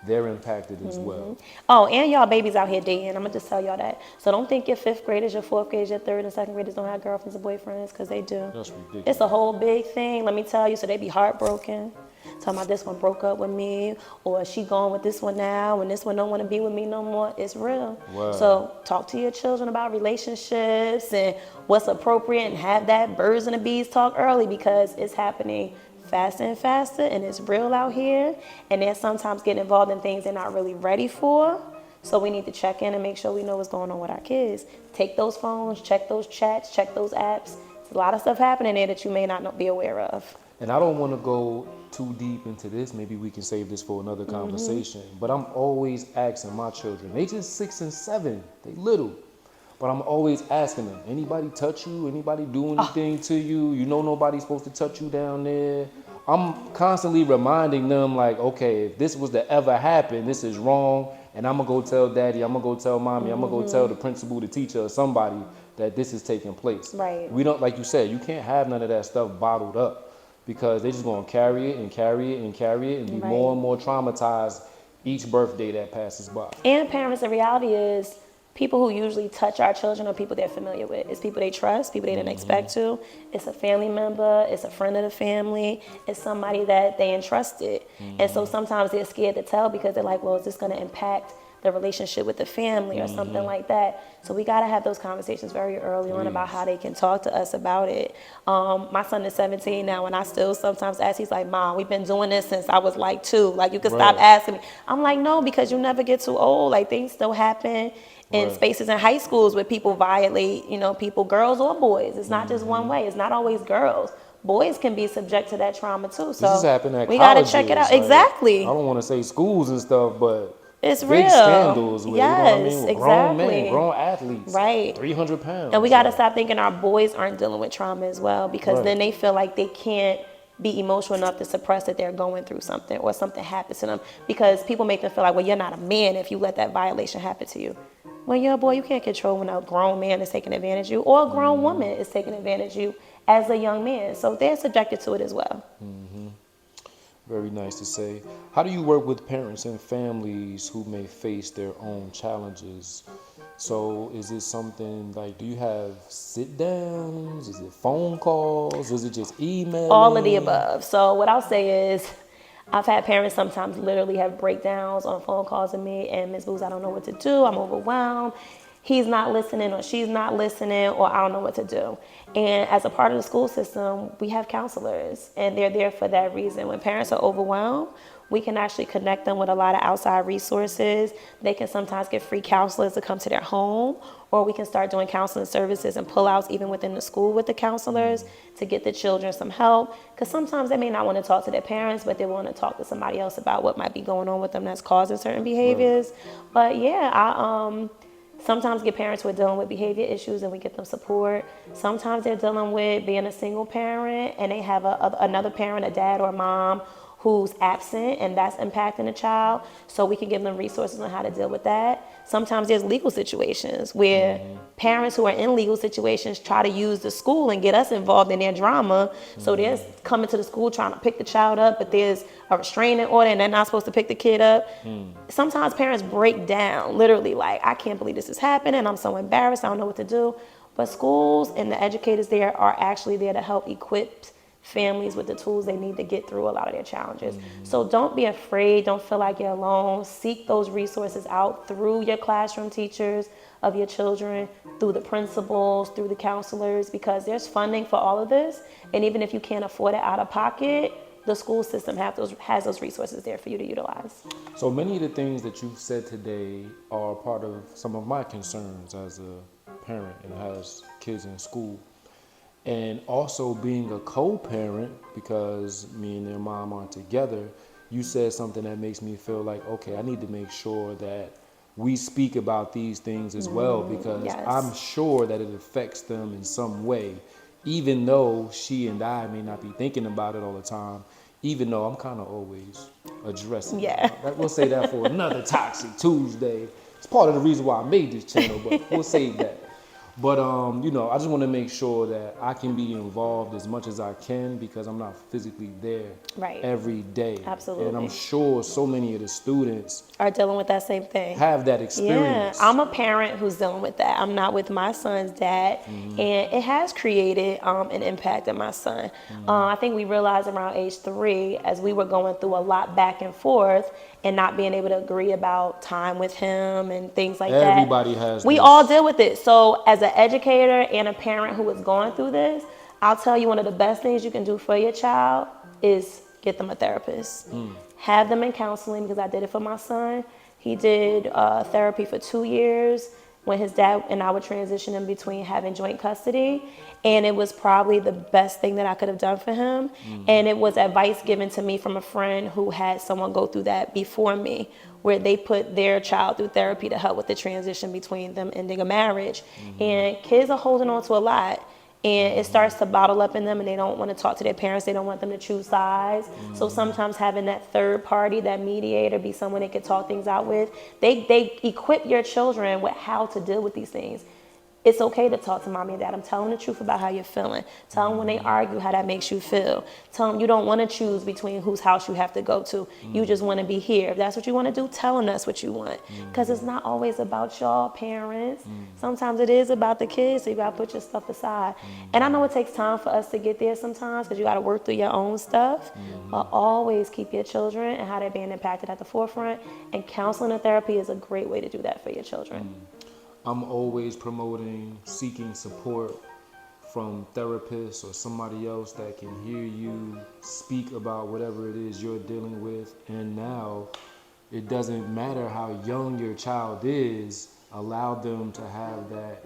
they're impacted as well. Oh, and y'all babies out here dating. I'm going to just tell y'all that. So don't think your 5th graders, your 4th graders, your 3rd and 2nd graders don't have girlfriends and boyfriends, because they do. That's ridiculous. It's a whole big thing, let me tell you. So they be heartbroken, talking about this one broke up with me, or she going with this one now, and this one don't want to be with me no more. It's real. Wow. So talk to your children about relationships and what's appropriate, and have that birds and the bees talk early, because it's happening faster and faster, and it's real out here, and they're sometimes getting involved in things they're not really ready for. So we need to check in and make sure we know what's going on with our kids. Take those phones, check those chats, check those apps. There's a lot of stuff happening there that you may not be aware of. And I don't want to go too deep into this. Maybe we can save this for another conversation. But I'm always asking my children, they just 6 and 7, they little. But I'm always asking them, anybody touch you? Anybody do anything to you? You know nobody's supposed to touch you down there. I'm constantly reminding them, like, okay, if this was to ever happen, this is wrong. And I'm going to go tell daddy, I'm going to go tell mommy, I'm going to go tell the principal, the teacher, or somebody that this is taking place. Right. We don't, like you said, you can't have none of that stuff bottled up, because they're just going to carry it and carry it and carry it and be Right. more and more traumatized each birthday that passes by. And parents, the reality is, people who usually touch our children are people they're familiar with. It's people they trust, people they didn't expect to. It's a family member, it's a friend of the family, it's somebody that they entrusted. And so sometimes they're scared to tell, because they're like, well, is this going to impact the relationship with the family or something like that? So we got to have those conversations very early on about how they can talk to us about it. My son is 17 now, and I still sometimes ask, he's like, Mom, we've been doing this since I was like 2. Like, you can stop Right. asking me. I'm like, no, because you never get too old. Like, things still happen in Right. spaces in high schools where people violate, you know, people, girls or boys. It's not just one way. It's not always girls. Boys can be subject to that trauma too. So This is happening at we got to colleges. check it out. Like, Exactly. I don't want to say schools and stuff, but It's big real. scandals with, Yes, you know what I mean, with grown exactly. men, grown athletes, Right. 300 pounds. And we got to Like, stop thinking our boys aren't dealing with trauma as well, because Right. then they feel like they can't be emotional enough to suppress that they're going through something, or something happens to them, because people make them feel like, well, you're not a man if you let that violation happen to you. When you're a boy, you can't control when a grown man is taking advantage of you, or a grown woman is taking advantage of you as a young man. So they're subjected to it as well. Very nice to say. How do you work with parents and families who may face their own challenges? So is it something like, do you have sit downs? Is it phone calls? Is it just All of the emailing? above. So what I'll say is, I've had parents sometimes literally have breakdowns on phone calls with me, and Ms. Booz, I don't know what to do. I'm overwhelmed. He's not listening, or she's not listening, or I don't know what to do. And as a part of the school system, we have counselors, and they're there for that reason. When parents are overwhelmed, we can actually connect them with a lot of outside resources. They can sometimes get free counselors to come to their home, or we can start doing counseling services and pull-outs even within the school with the counselors to get the children some help. Because sometimes they may not want to talk to their parents, but they want to talk to somebody else about what might be going on with them that's causing certain behaviors. But yeah, I sometimes get parents who are dealing with behavior issues and we get them support. Sometimes they're dealing with being a single parent and they have another parent, a dad or a mom, who's absent and that's impacting the child. So we can give them resources on how to deal with that. Sometimes there's legal situations where parents who are in legal situations try to use the school and get us involved in their drama. So they're coming to the school trying to pick the child up, but there's a restraining order and they're not supposed to pick the kid up. Sometimes parents break down, literally like, I can't believe this is happening. I'm so embarrassed. I don't know what to do. But schools and the educators there are actually there to help equip families with the tools they need to get through a lot of their challenges. So don't be afraid. Don't feel like you're alone. Seek those resources out through your classroom teachers of your children, through the principals, through the counselors, because there's funding for all of this. And even if you can't afford it out of pocket, the school system has those resources there for you to utilize. So many of the things that you've said today are part of some of my concerns as a parent and has kids in school. And also being a co-parent, because me and their mom aren't together, you said something that makes me feel like, okay, I need to make sure that we speak about these things as well, because Yes. I'm sure that it affects them in some way, even though she and I may not be thinking about it all the time, even though I'm kind of always addressing Yeah. it. We'll say that for another Toxic Tuesday. It's part of the reason why I made this channel, but we'll save that. But, I just want to make sure that I can be involved as much as I can because I'm not physically there Right. every day. Absolutely. And I'm sure so many of the students Are dealing with that same thing. have that Yeah, experience. I'm a parent who's dealing with that. I'm not with my son's dad, and it has created an impact on my son. I think we realized around age 3, as we were going through a lot back and forth and not being able to agree about time with him and things like that. Everybody has We this. all deal with it. So as an educator and a parent who is going through this, I'll tell you one of the best things you can do for your child is get them a therapist. Have them in counseling, because I did it for my son. He did therapy for 2 years when his dad and I were transitioning between having joint custody. And it was probably the best thing that I could have done for him. And it was advice given to me from a friend who had someone go through that before me, where they put their child through therapy to help with the transition between them ending a marriage. And kids are holding on to a lot. And it starts to bottle up in them and they don't want to talk to their parents. They don't want them to choose sides. So sometimes having that third party, that mediator, be someone they could talk things out with, they equip your children with how to deal with these things. It's okay to talk to mommy and dad. I'm telling the truth about how you're feeling. Tell them when they argue how that makes you feel. Tell them you don't want to choose between whose house you have to go to. You just want to be here. If that's what you want to do, tell them that's what you want. Because it's not always about y'all parents. Sometimes it is about the kids, so you got to put your stuff aside. And I know it takes time for us to get there sometimes because you got to work through your own stuff. But always keep your children and how they're being impacted at the forefront. And counseling and therapy is a great way to do that for your children. I'm always promoting seeking support from therapists or somebody else that can hear you speak about whatever it is you're dealing with. And now it doesn't matter how young your child is, allow them to have that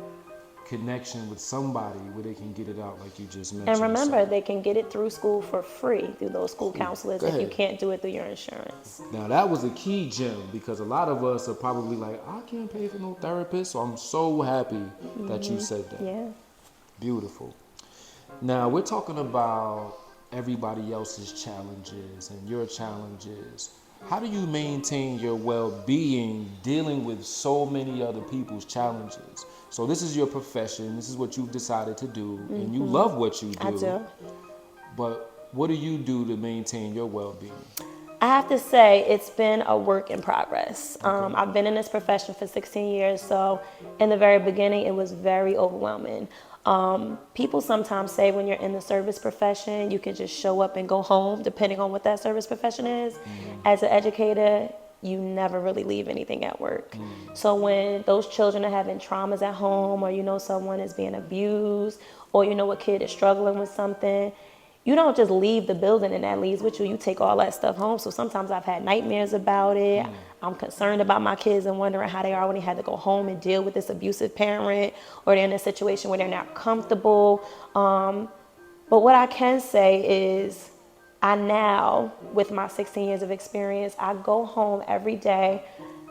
connection with somebody where they can get it out like you just mentioned. And remember, they can get it through school for free through those school counselors Go if you ahead. can't do it through your insurance. Now that was a key gem because a lot of us are probably like, I can't pay for no therapist. So I'm so happy that you said that. Yeah. Beautiful. Now we're talking about everybody else's challenges and your challenges. How do you maintain your well-being dealing with so many other people's challenges? So this is your profession. This is what you've decided to do, and you love what you do. I do. But What do you do to maintain your well-being? I have to say it's been a work in progress. I've been in this profession for 16 years, so in the very beginning, it was very overwhelming. People sometimes say when you're in the service profession, you can just show up and go home, depending on what that service profession is. As an educator, you never really leave anything at work. So when those children are having traumas at home, or you know someone is being abused, or you know a kid is struggling with something, you don't just leave the building and that leaves with you. You take all that stuff home. So sometimes I've had nightmares about it. I'm concerned about my kids and wondering how they are when they had to go home and deal with this abusive parent, or they're in a situation where they're not comfortable. But what I can say is I now, with my 16 years of experience, I go home every day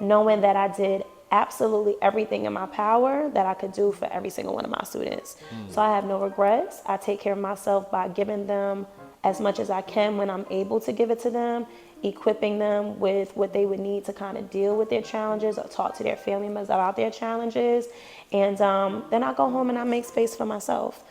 knowing that I did absolutely everything in my power that I could do for every single one of my students. So I have no regrets. I take care of myself by giving them as much as I can when I'm able to give it to them, equipping them with what they would need to kind of deal with their challenges or talk to their family members about their challenges. And then I go home and I make space for myself.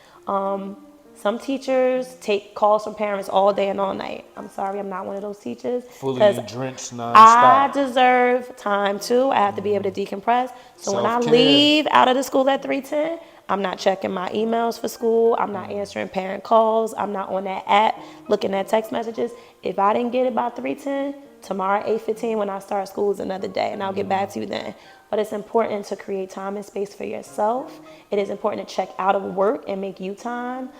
Some teachers take calls from parents all day and all night. I'm sorry, I'm not one of those teachers. Fully drenched nonstop. I deserve time too. I have to be able to decompress. So when I Self-care. leave out of the school at 3:10, I'm not checking my emails for school. I'm not answering parent calls. I'm not on that app looking at text messages. If I didn't get it by 3:10, tomorrow 8:15 when I start school is another day, and I'll get back to you then. But it's important to create time and space for yourself. It is important to check out of work and make you time.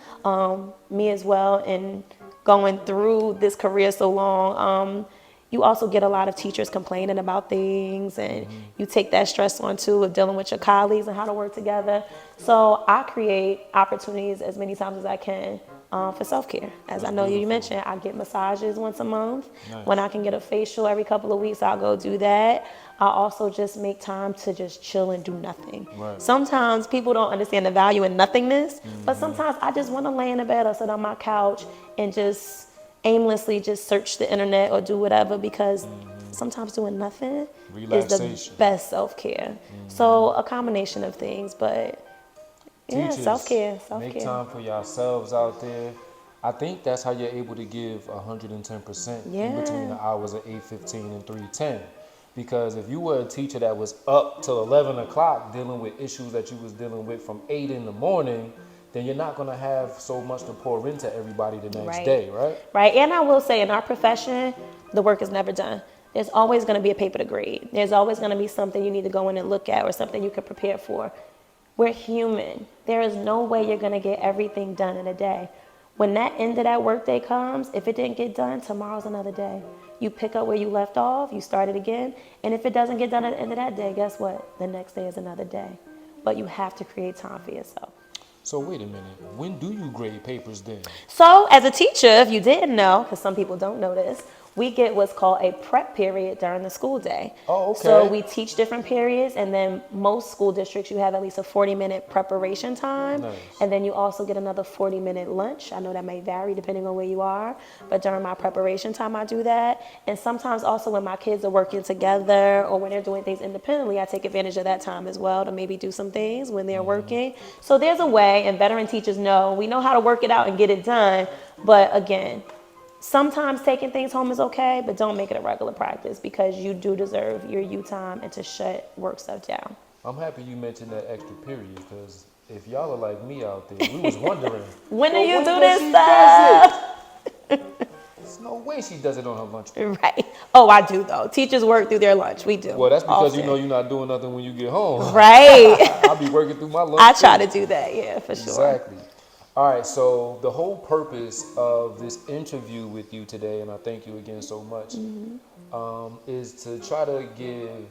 Me as well, and going through this career so long, you also get a lot of teachers complaining about things, and you take that stress on too of dealing with your colleagues and how to work together. So I create opportunities as many times as I can for self-care. As I know you mentioned, I get massages once a month. Nice. When I can get a facial every couple of weeks, I'll go do that. I also just make time to just chill and do nothing. Right. Sometimes people don't understand the value in nothingness, but sometimes I just want to lay in the bed or sit on my couch and just aimlessly just search the internet or do whatever, because sometimes doing nothing is the Relaxation. best self-care. So a combination of things, but yeah, Teachers, self-care. make time for yourselves out there. I think that's how you're able to give 110% in Yeah. between the hours of 8:15 and 3:10. Because if you were a teacher that was up till 11 o'clock dealing with issues that you was dealing with from 8 in the morning, then you're not going to have so much to pour into everybody the next Right. day, right? Right, and I will say in our profession, the work is never done. There's always going to be a paper to grade. There's always going to be something you need to go in and look at, or something you can prepare for. We're human. There is no way you're going to get everything done in a day. When that end of that workday comes, if it didn't get done, tomorrow's another day. You pick up where you left off, you start it again, and if it doesn't get done at the end of that day, guess what? The next day is another day. But you have to create time for yourself. So wait a minute. When do you grade papers then? So as a teacher, if you didn't know, because some people don't know this, we get what's called a prep period during the school day. Oh, okay. So we teach different periods, and then most school districts, you have at least a 40-minute preparation time. Nice. And then you also get another 40-minute lunch. I know that may vary depending on where you are, but during my preparation time, I do that. And sometimes also when my kids are working together or when they're doing things independently, I take advantage of that time as well to maybe do some things when they're working. So there's a way, and veteran teachers know, we know how to work it out and get it done. But again, sometimes taking things home is okay, but don't make it a regular practice, because you do deserve your you time and to shut work stuff down. I'm happy you mentioned that extra period, because if y'all are like me out there, we was wondering. When do you do does this she stuff? does it? There's no way she does it on her lunch break. Right. Oh, I do though. Teachers work through their lunch. We do. Well, that's because you often. know you're not doing nothing when you get home. Right. I'll be working through my lunch. I try too. to do that. Yeah, for sure. Exactly. All right, so the whole purpose of this interview with you today, and I thank you again so much, is to try to give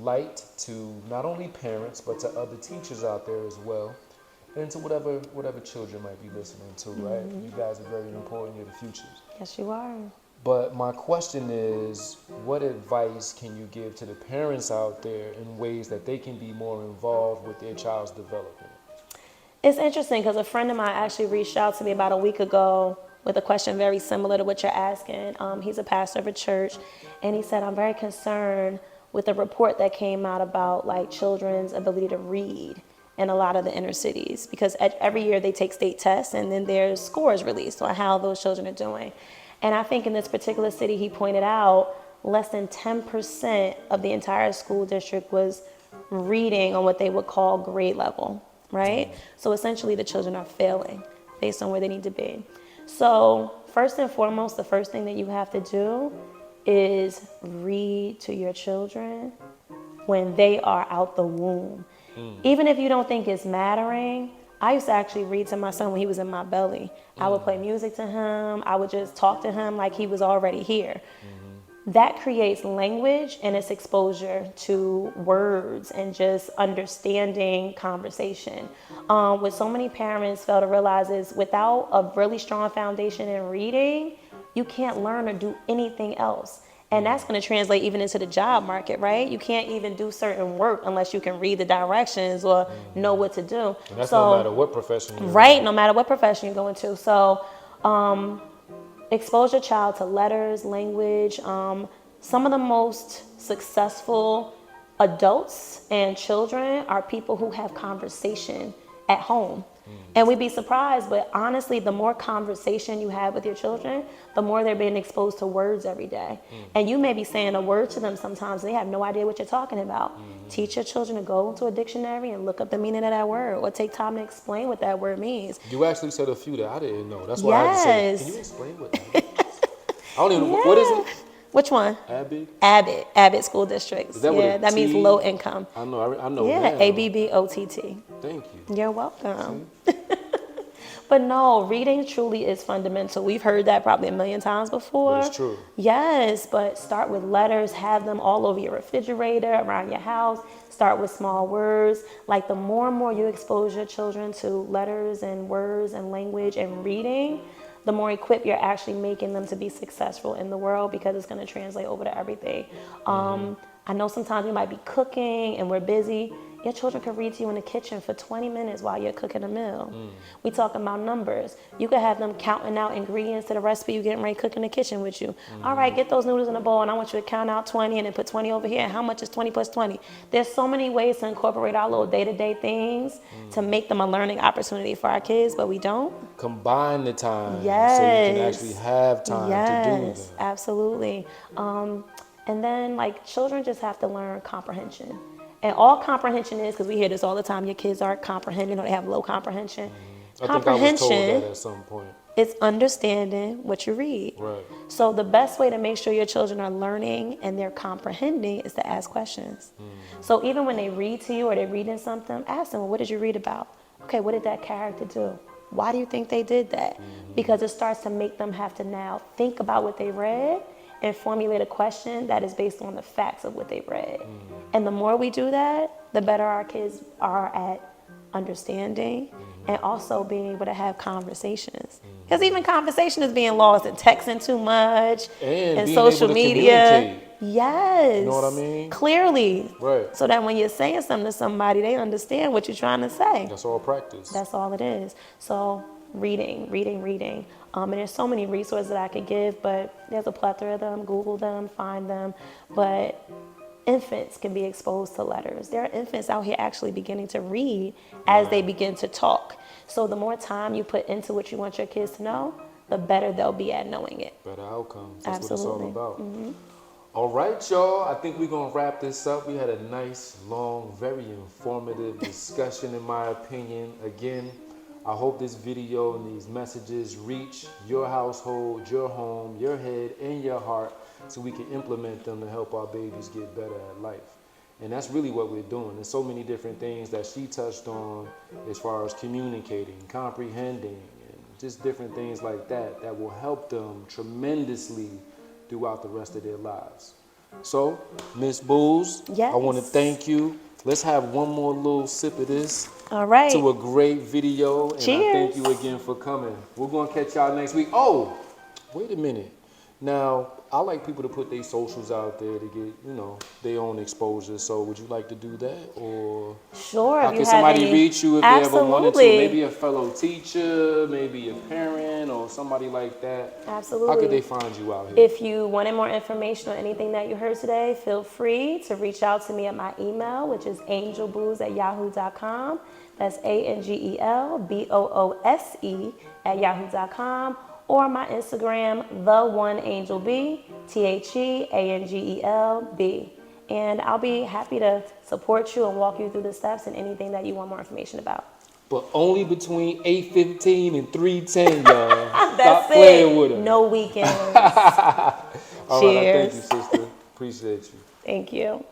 light to not only parents, but to other teachers out there as well, and to whatever children might be listening to, right? You guys are very important. You're the futures. Yes, you are. But my question is, what advice can you give to the parents out there in ways that they can be more involved with their child's development? It's interesting because a friend of mine actually reached out to me about a week ago with a question very similar to what you're asking. He's a pastor of a church, and he said, I'm very concerned with the report that came out about like children's ability to read in a lot of the inner cities because every year they take state tests and then there's scores released on how those children are doing. And I think in this particular city, he pointed out less than 10% of the entire school district was reading on what they would call grade level, right? So essentially the children are failing based on where they need to be. So first and foremost, the first thing that you have to do is read to your children when they are out the womb. Even if you don't think it's mattering, I used to actually read to my son when he was in my belly. I would play music to him. I would just talk to him like he was already here. That creates language and it's exposure to words and just understanding conversation. What so many parents fail to realize is without a really strong foundation in reading, you can't learn or do anything else. And that's going to translate even into the job market, right? You can't even do certain work unless you can read the directions or know what to do. And that's So, no matter what profession you're right, in. no matter what profession you go into. So expose your child to letters, language. Some of the most successful adults and children are people who have conversation at home. And we'd be surprised, but honestly, the more conversation you have with your children, the more they're being exposed to words every day. And you may be saying a word to them sometimes, they have no idea what you're talking about. Teach your children to go into a dictionary and look up the meaning of that word or take time to explain what that word means. You actually said a few that I didn't know. That's why I had to say, Yes. can you explain what that is? I don't even know. Yeah. What is it? Which one? Abbott? Abbott school districts. Is that what Yeah, a that means T- low income. I know. I know. Yeah, now. ABBOTT. Thank you. You're welcome. But no, reading truly is fundamental. We've heard that probably a million times before. But it's true. Yes, but start with letters, have them all over your refrigerator, around your house. Start with small words. Like the more and more you expose your children to letters and words and language and reading, the more equipped you're actually making them to be successful in the world because it's going to translate over to everything. I know sometimes we might be cooking and we're busy. Your children could read to you in the kitchen for 20 minutes while you're cooking a meal. We talking about numbers. You could have them counting out ingredients to the recipe you getting ready to cook in the kitchen with you. All right, get those noodles in a bowl and I want you to count out 20 and then put 20 over here. And how much is 20 plus 20? There's so many ways to incorporate our little day-to-day things to make them a learning opportunity for our kids, but we don't. Combine the time Yes. so you can actually have time to do Yes, that. absolutely. And then like children just have to learn comprehension. And all comprehension is, because we hear this all the time, your kids aren't comprehending or they have low comprehension. I think I was told that at some point. It's understanding what you read. Right. So the best way to make sure your children are learning and they're comprehending is to ask questions. So even when they read to you or they're reading something, ask them, well, what did you read about? Okay, what did that character do? Why do you think they did that? Because it starts to make them have to now think about what they read and formulate a question that is based on the facts of what they've read. And the more we do that, the better our kids are at understanding and also being able to have conversations. Because even conversation is being lost and texting too much and being social able to media. communicate. Yes. You know what I mean? Clearly. Right. So that when you're saying something to somebody, they understand what you're trying to say. That's all practice. That's all it is. So reading. And there's so many resources that I could give, but there's a plethora of them. Google them, find them. But infants can be exposed to letters. There are infants out here actually beginning to read as they begin to talk. So the more time you put into what you want your kids to know, the better they'll be at knowing it. Better outcomes. That's Absolutely. what it's all about. All right, y'all. I think we're going to wrap this up. We had a nice, long, very informative discussion, in my opinion. Again, I hope this video and these messages reach your household, your home, your head, and your heart so we can implement them to help our babies get better at life. And that's really what we're doing. There's so many different things that she touched on as far as communicating, comprehending, and just different things like that that will help them tremendously throughout the rest of their lives. So, Miss Booz, Yes. I want to thank you. Let's have one more little sip of this. All right. To a great video. And Cheers. I thank you again for coming. We're going to catch y'all next week. Oh, wait a minute. Now, I like people to put their socials out there to get, their own exposure. So would you like to do that? Or Sure, how if you can have somebody any. reach you if they ever wanted to? Absolutely. Maybe a fellow teacher, maybe a parent or somebody like that. How could Absolutely. they find you out here? If you wanted more information on anything that you heard today, feel free to reach out to me at my email, which is angelboose@yahoo.com. That's ANGELBOOSE@yahoo.com. Or my Instagram, the1angelb, THEANGELB. And I'll be happy to support you and walk you through the steps and anything that you want more information about. But only between 8:15 and 3:10, y'all. That's Stop playing with it. us. No weekends. All right, I thank you, Cheers. sister. Appreciate you. Thank you.